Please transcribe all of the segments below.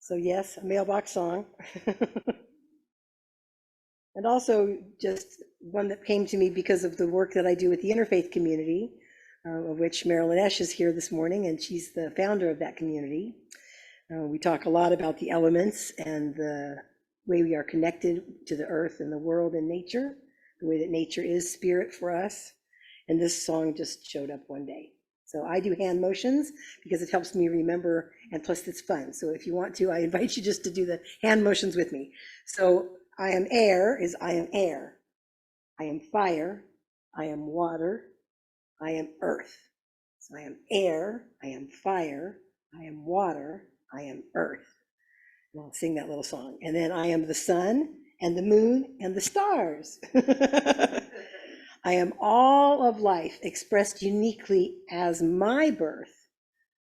So yes, a mailbox song. And also just one that came to me because of the work that I do with the interfaith community, of which Marilyn Esch is here this morning, and she's the founder of that community. We talk a lot about the elements and the way we are connected to the earth and the world and nature, the way that nature is spirit for us. And this song just showed up one day. So I do hand motions because it helps me remember, and plus it's fun. So if you want to, I invite you just to do the hand motions with me. So I am air is I am air. I am fire. I am water. I am earth. So I am air. I am fire. I am water. I am earth. And I'll sing that little song. And then I am the sun and the moon and the stars. I am all of life expressed uniquely as my birth.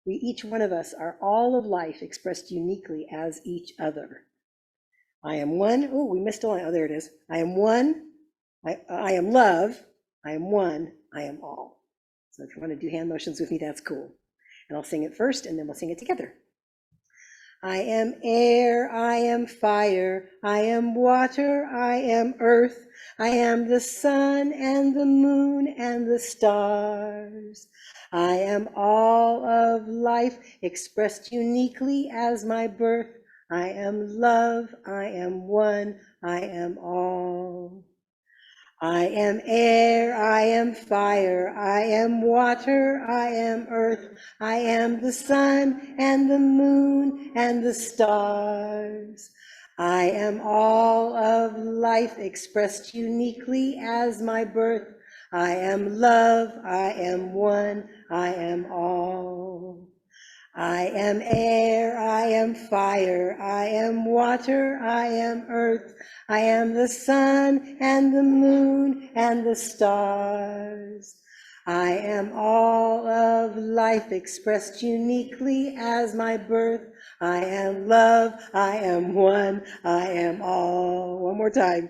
We, each one of us, are all of life expressed uniquely as each other. I am one. Oh, we missed a line. Oh, there it is. I am one. I am love. I am one. I am all. So if you want to do hand motions with me, that's cool. And I'll sing it first, and then we'll sing it together. I am air, I am fire, I am water, I am earth, I am the sun and the moon and the stars. I am all of life expressed uniquely as my birth. I am love, I am one, I am all. I am air, I am fire, I am water, I am earth, I am the sun and the moon and the stars. I am all of life expressed uniquely as my birth. I am love, I am one, I am all. I am air, I am fire, I am water, I am earth, I am the sun and the moon and the stars. I am all of life expressed uniquely as my birth. I am love, I am one, I am all. One more time.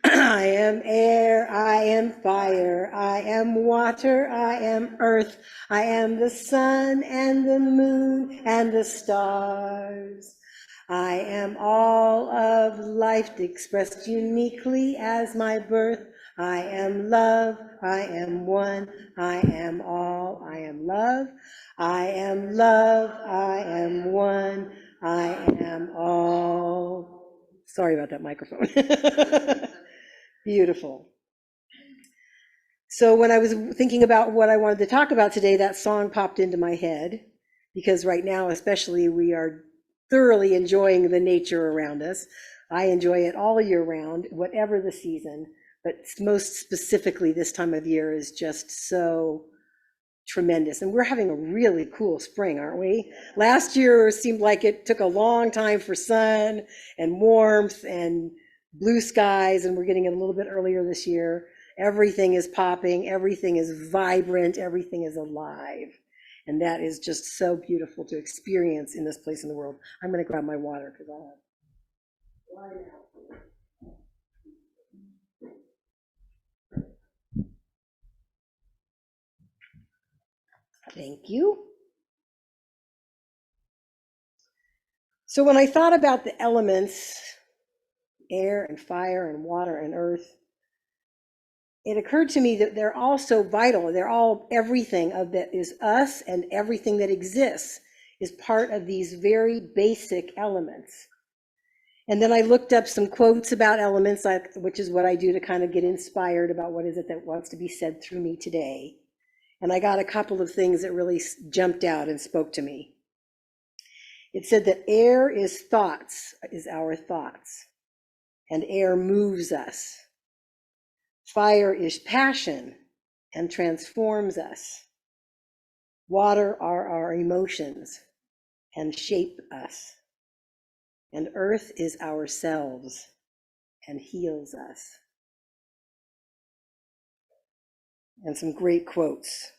I am air, I am fire, I am water, I am earth, I am the sun and the moon and the stars. I am all of life expressed uniquely as my birth. I am love, I am one, I am all. I am love, I am love, I am one, I am all. Sorry about that microphone. Beautiful. So when I was thinking about what I wanted to talk about today, that song popped into my head, because right now especially we are thoroughly enjoying the nature around us. I enjoy it all year round, whatever the season, but most specifically this time of year is just so tremendous. And we're having a really cool spring, aren't we? Last year seemed like it took a long time for sun and warmth and blue skies, and we're getting it a little bit earlier this year. Everything is popping, everything is vibrant, everything is alive. And that is just so beautiful to experience in this place in the world. I'm going to grab my water because I'll have water now. Thank you. So when I thought about the elements, air and fire and water and earth, it occurred to me that they're all so vital. They're all everything of that is us, and everything that exists is part of these very basic elements. And then I looked up some quotes about elements, which is what I do to kind of get inspired about what is it that wants to be said through me today. And I got a couple of things that really jumped out and spoke to me. It said that air is thoughts, is our thoughts, and air moves us. Fire is passion and transforms us. Water are our emotions and shape us. And earth is ourselves and heals us. And some great quotes.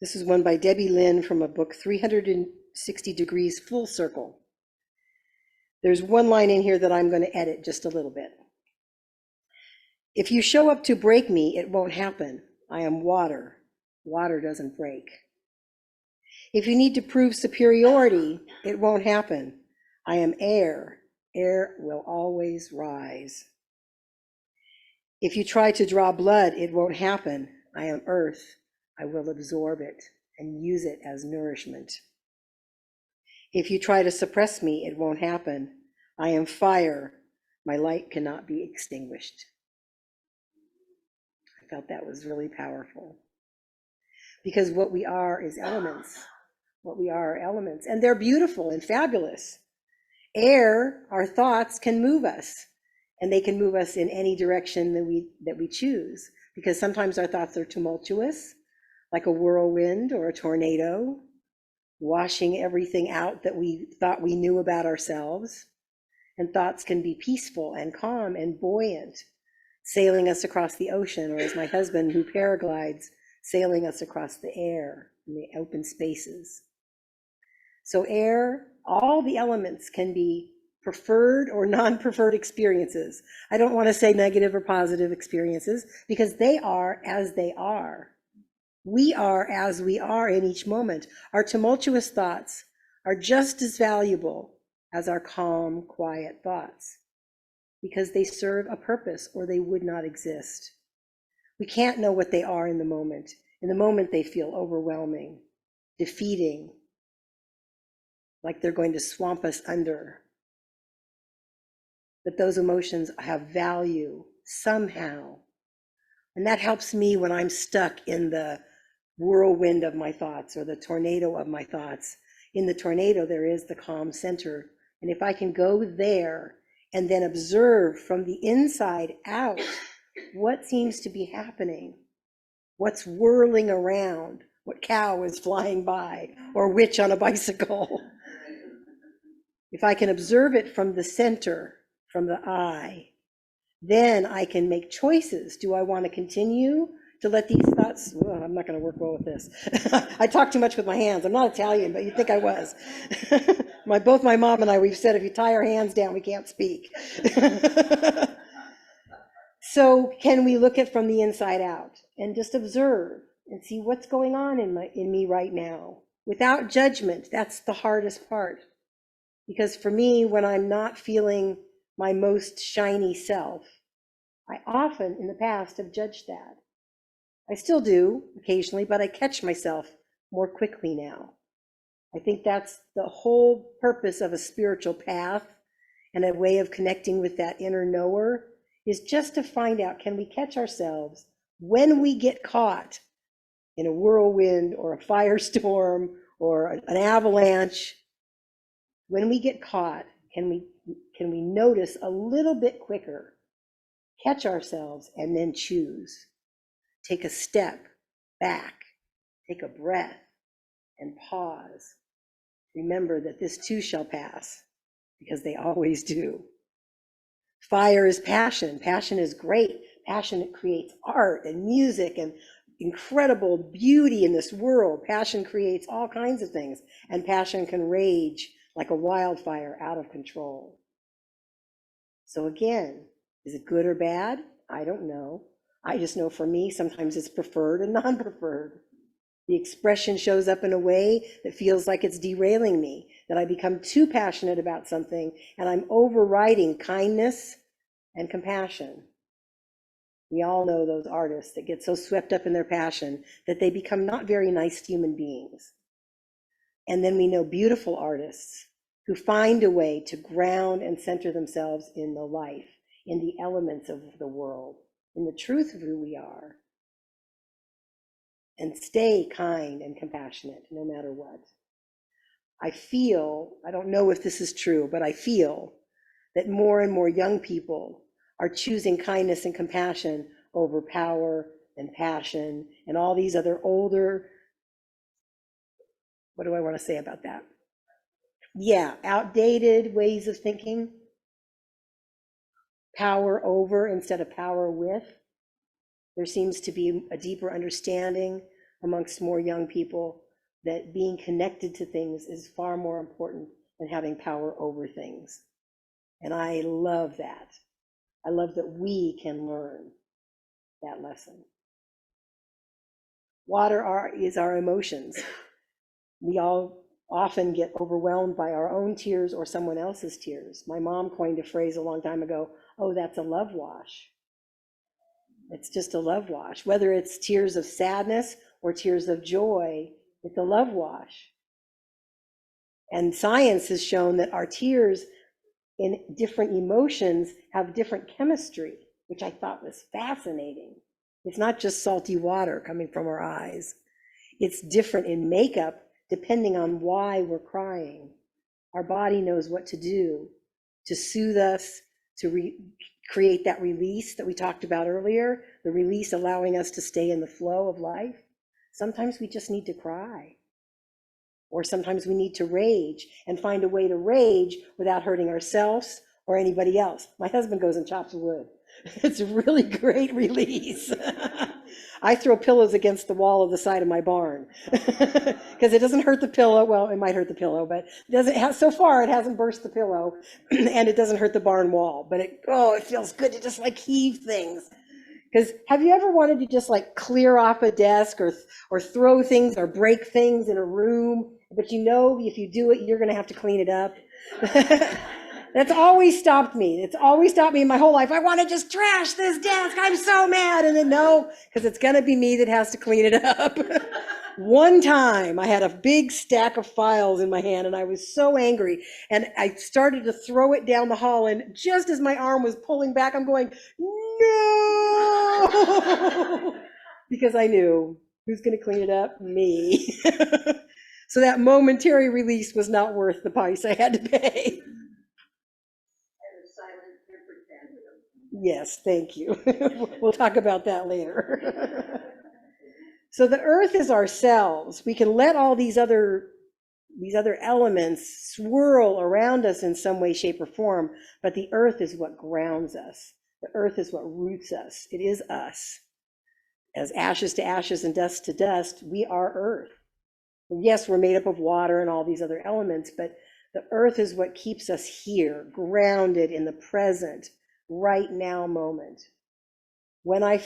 This is one by Debbie Lynn from a book, 360 Degrees Full Circle. There's one line in here that I'm going to edit just a little bit. If you show up to break me, it won't happen. I am water. Water doesn't break. If you need to prove superiority, it won't happen. I am air. Air will always rise. If you try to draw blood, it won't happen. I am earth. I will absorb it and use it as nourishment. If you try to suppress me, it won't happen. I am fire. My light cannot be extinguished. I felt that was really powerful. Because what we are is elements. What we are elements. And they're beautiful and fabulous. Air, our thoughts can move us. And they can move us in any direction that we choose. Because sometimes our thoughts are tumultuous, like a whirlwind or a tornado, washing everything out that we thought we knew about ourselves. And thoughts can be peaceful and calm and buoyant, sailing us across the ocean, or as my husband who paraglides, sailing us across the air in the open spaces. So air, all the elements can be preferred or non-preferred experiences. I don't want to say negative or positive experiences because they are as they are. We are as we are in each moment. Our tumultuous thoughts are just as valuable as our calm, quiet thoughts because they serve a purpose or they would not exist. We can't know what they are in the moment. In the moment, they feel overwhelming, defeating, like they're going to swamp us under. But those emotions have value somehow. And that helps me when I'm stuck in the whirlwind of my thoughts or the tornado of my thoughts. In the tornado, there is the calm center. And if I can go there and then observe from the inside out what seems to be happening, what's whirling around, what cow is flying by, or witch on a bicycle. If I can observe it from the center, from the I, then I can make choices. Do I want to continue to let these thoughts, well, I'm not going to work well with this. I talk too much with my hands. I'm not Italian, but you'd think I was. Both my mom and I, we've said if you tie our hands down, we can't speak. So can we look at from the inside out and just observe and see what's going on in me right now without judgment? That's the hardest part. Because for me, when I'm not feeling my most shiny self, I often in the past have judged that. I still do occasionally, but I catch myself more quickly now. I think that's the whole purpose of a spiritual path and a way of connecting with that inner knower is just to find out, can we catch ourselves when we get caught in a whirlwind or a firestorm or an avalanche? When we get caught, can we notice a little bit quicker, catch ourselves, and then choose? Take a step back, take a breath, and pause. Remember that this too shall pass, because they always do. Fire is passion. Passion is great. Passion creates art and music and incredible beauty in this world. Passion creates all kinds of things, and passion can rage like a wildfire out of control. So again, is it good or bad? I don't know. I just know for me, sometimes it's preferred and non-preferred. The expression shows up in a way that feels like it's derailing me, that I become too passionate about something and I'm overriding kindness and compassion. We all know those artists that get so swept up in their passion that they become not very nice human beings. And then we know beautiful artists who find a way to ground and center themselves in the life, in the elements of the world, in the truth of who we are, and stay kind and compassionate no matter what. I don't know if this is true, but I feel that more and more young people are choosing kindness and compassion over power and passion and all these other older, what do I want to say about that? Yeah, outdated ways of thinking. Power over instead of power with. There seems to be a deeper understanding amongst more young people that being connected to things is far more important than having power over things. And I love that. I love that we can learn that lesson. Water is our emotions. We all often get overwhelmed by our own tears or someone else's tears. My mom coined a phrase a long time ago, oh, that's a love wash. It's just a love wash. Whether it's tears of sadness or tears of joy, it's a love wash. And science has shown that our tears in different emotions have different chemistry, which I thought was fascinating. It's not just salty water coming from our eyes. It's different in makeup depending on why we're crying. Our body knows what to do to soothe us, to create that release that we talked about earlier, the release allowing us to stay in the flow of life. Sometimes we just need to cry. Or sometimes we need to rage and find a way to rage without hurting ourselves or anybody else. My husband goes and chops wood. It's a really great release. I throw pillows against the wall of the side of my barn because it doesn't hurt the pillow. Well, it might hurt the pillow, but it doesn't have, so far it hasn't burst the pillow and it doesn't hurt the barn wall, but it feels good to just like heave things. Because have you ever wanted to just like clear off a desk or throw things or break things in a room, but you know if you do it, you're going to have to clean it up? That's always stopped me. It's always stopped me in my whole life. I want to just trash this desk. I'm so mad. And then no, because it's going to be me that has to clean it up. One time I had a big stack of files in my hand and I was so angry and I started to throw it down the hall, and just as my arm was pulling back, I'm going, no, because I knew who's going to clean it up? Me. So that momentary release was not worth the price I had to pay. Yes, thank you. We'll talk about that later. So the earth is ourselves. We can let all these other elements swirl around us in some way, shape, or form, but the earth is what grounds us. The earth is what roots us. It is us. As ashes to ashes and dust to dust, we are earth. Yes, we're made up of water and all these other elements, but the earth is what keeps us here, grounded in the present, right now moment. When I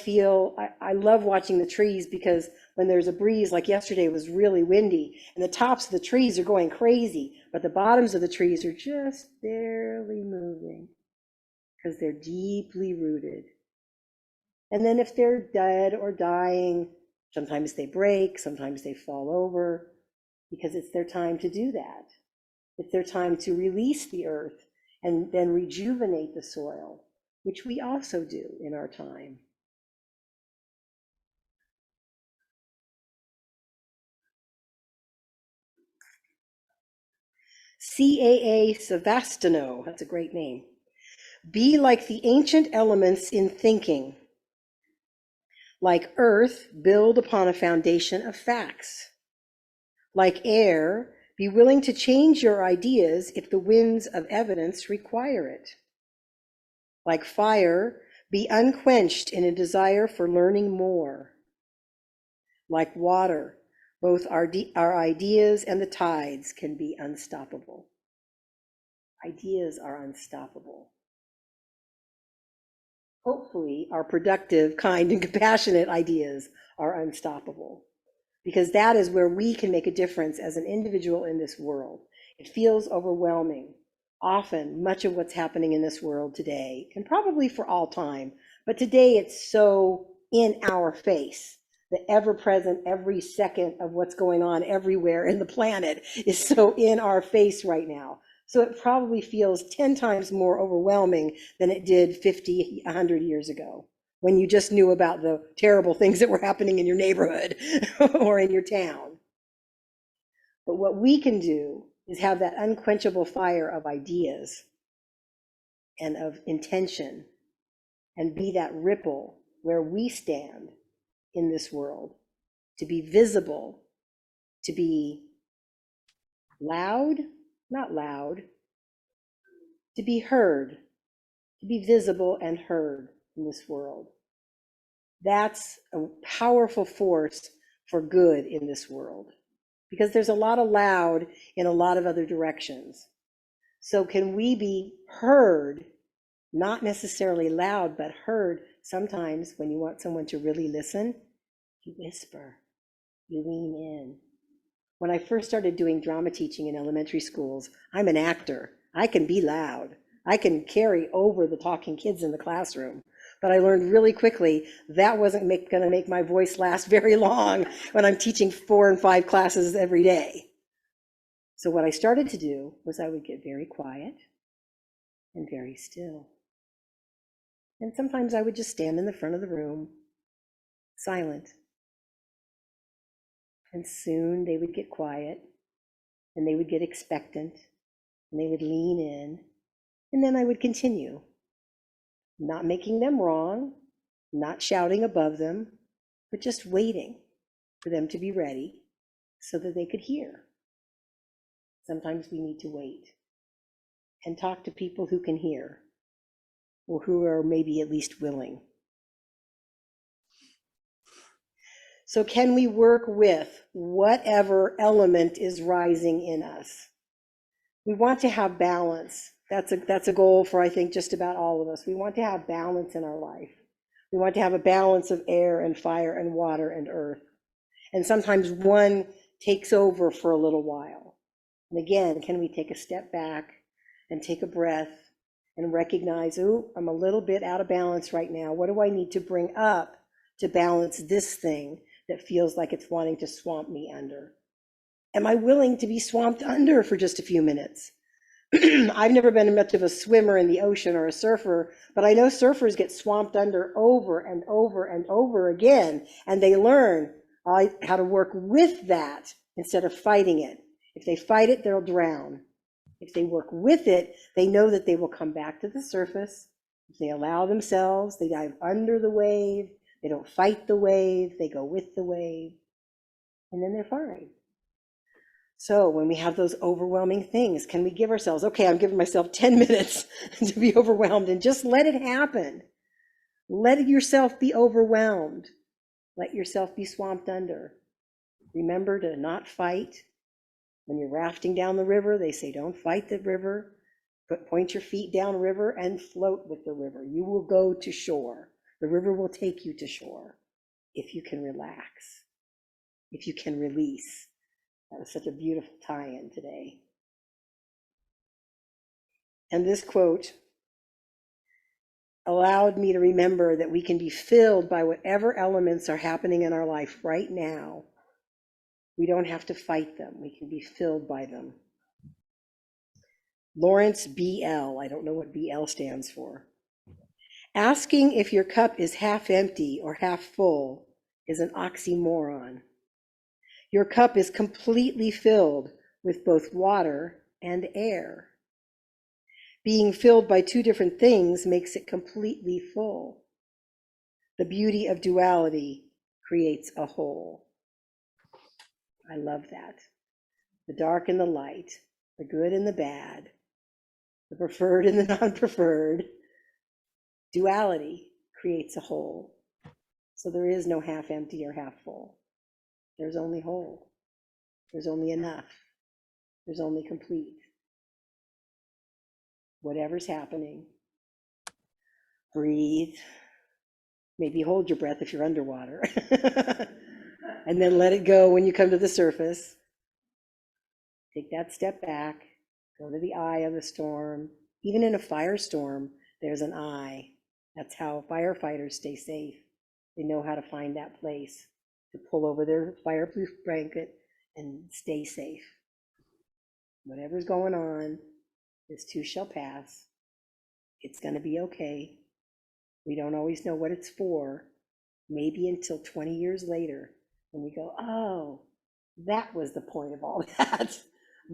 love watching the trees, because when there's a breeze, like yesterday it was really windy, and the tops of the trees are going crazy, but the bottoms of the trees are just barely moving because they're deeply rooted. And then if they're dead or dying, sometimes they break, sometimes they fall over, because it's their time to do that. It's their time to release the earth and then rejuvenate the soil, which we also do in our time. CAA Savastano, that's a great name. Be like the ancient elements in thinking. Like earth, build upon a foundation of facts. Like air, be willing to change your ideas if the winds of evidence require it. Like fire, be unquenched in a desire for learning more. Like water, both our ideas and the tides can be unstoppable. Ideas are unstoppable. Hopefully, our productive, kind, and compassionate ideas are unstoppable, because that is where we can make a difference as an individual in this world. It feels overwhelming. Often, much of what's happening in this world today, and probably for all time, but today it's so in our face. The ever-present, every second of what's going on everywhere in the planet is so in our face right now. So it probably feels 10 times more overwhelming than it did 50, 100 years ago, when you just knew about the terrible things that were happening in your neighborhood or in your town. But what we can do is have that unquenchable fire of ideas and of intention, and be that ripple where we stand in this world, to be visible, to be loud, not loud, to be heard, to be visible and heard in this world. That's a powerful force for good in this world, because there's a lot of loud in a lot of other directions. So can we be heard, not necessarily loud, but heard? Sometimes when you want someone to really listen, you whisper, you lean in, When I first started doing drama teaching in elementary schools, I'm an actor. I can be loud. I can carry over the talking kids in the classroom. But I learned really quickly that wasn't going to make my voice last very long when I'm teaching 4 and 5 classes every day. So what I started to do was I would get very quiet and very still. And sometimes I would just stand in the front of the room, silent. And soon they would get quiet, and they would get expectant, and they would lean in, and then I would continue, not making them wrong, not shouting above them, but just waiting for them to be ready so that they could hear. Sometimes we need to wait and talk to people who can hear, or who are maybe at least willing. So can we work with whatever element is rising in us? We want to have balance. That's a goal for, I think, just about all of us. We want to have balance in our life. We want to have a balance of air and fire and water and earth. And sometimes one takes over for a little while. And again, can we take a step back and take a breath and recognize, oh, I'm a little bit out of balance right now. What do I need to bring up to balance this thing that feels like it's wanting to swamp me under? Am I willing to be swamped under for just a few minutes? I've never been much of a swimmer in the ocean or a surfer, but I know surfers get swamped under over and over and over again, and they learn how to work with that instead of fighting it. If they fight it, they'll drown. If they work with it, they know that they will come back to the surface. If they allow themselves, they dive under the wave. They don't fight the wave, they go with the wave, and then they're fine. So when we have those overwhelming things, can we give ourselves, okay, I'm giving myself 10 minutes to be overwhelmed, and just let it happen. Let yourself be overwhelmed. Let yourself be swamped under. Remember to not fight. When you're rafting down the river, they say don't fight the river, but point your feet down river and float with the river. You will go to shore. The river will take you to shore if you can relax, if you can release. That was such a beautiful tie-in today. And this quote allowed me to remember that we can be filled by whatever elements are happening in our life right now. We don't have to fight them. We can be filled by them. Lawrence B.L., I don't know what B.L. stands for. Asking if your cup is half empty or half full is an oxymoron. Your cup is completely filled with both water and air. Being filled by two different things makes it completely full. The beauty of duality creates a whole. I love that. The dark and the light, the good and the bad, the preferred and the non-preferred. Duality creates a whole. So there is no half empty or half full. There's only whole. There's only enough. There's only complete. Whatever's happening, breathe. Maybe hold your breath if you're underwater. And then let it go when you come to the surface. Take that step back. Go to the eye of the storm. Even in a firestorm, there's an eye. That's how firefighters stay safe. They know how to find that place to pull over their fireproof blanket and stay safe. Whatever's going on, this too shall pass. It's going to be okay. We don't always know what it's for. Maybe until 20 years later, when we go, oh, that was the point of all that.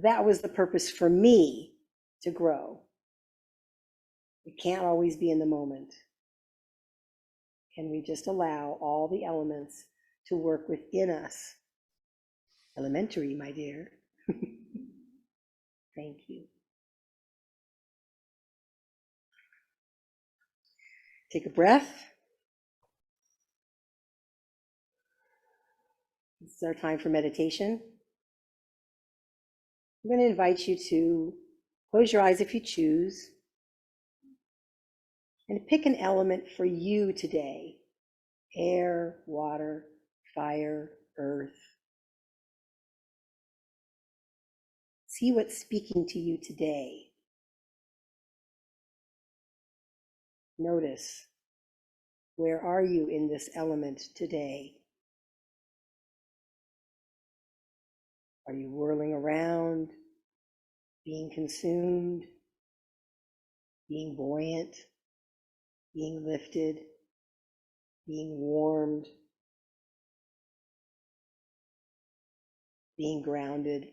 That was the purpose for me to grow. It can't always be in the moment. Can we just allow all the elements to work within us? Elementary, my dear. Thank you. Take a breath. This is our time for meditation. I'm going to invite you to close your eyes if you choose and pick an element for you today. Air, water, fire, earth. See what's speaking to you today. Notice, where are you in this element today? Are you whirling around, being consumed, being buoyant, being lifted, being warmed, being grounded?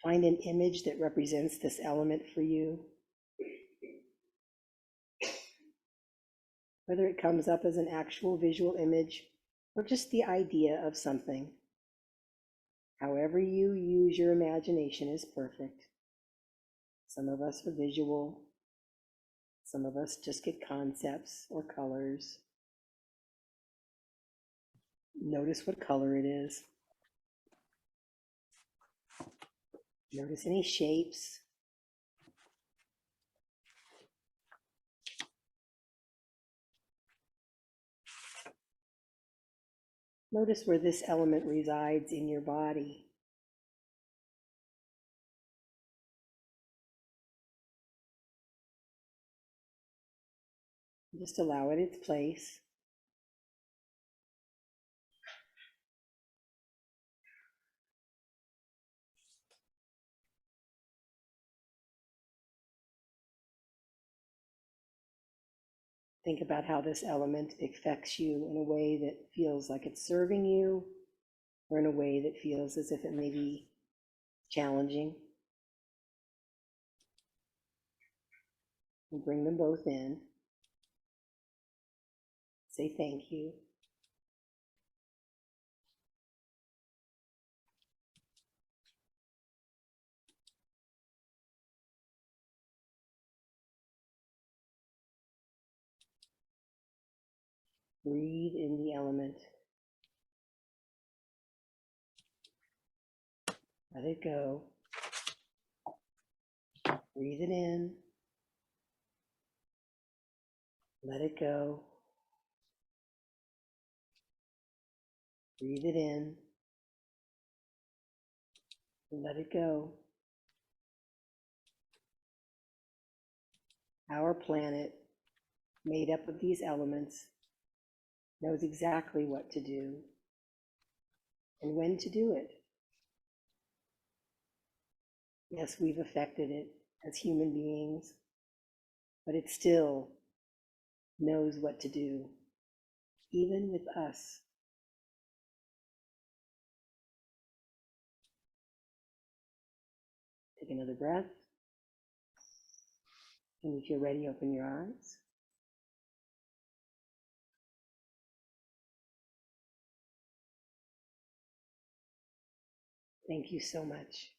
Find an image that represents this element for you. Whether it comes up as an actual visual image or just the idea of something. However you use your imagination is perfect. Some of us are visual. Some of us just get concepts or colors. Notice what color it is. Notice any shapes. Notice where this element resides in your body. Just allow it its place. Think about how this element affects you in a way that feels like it's serving you, or in a way that feels as if it may be challenging. And bring them both in. Say thank you. Breathe in the element. Let it go. Breathe it in. Let it go. Breathe it in. Let it go. Our planet, made up of these elements, knows exactly what to do and when to do it. Yes, we've affected it as human beings, but it still knows what to do, even with us. Take another breath. And if you're ready, open your eyes. Thank you so much.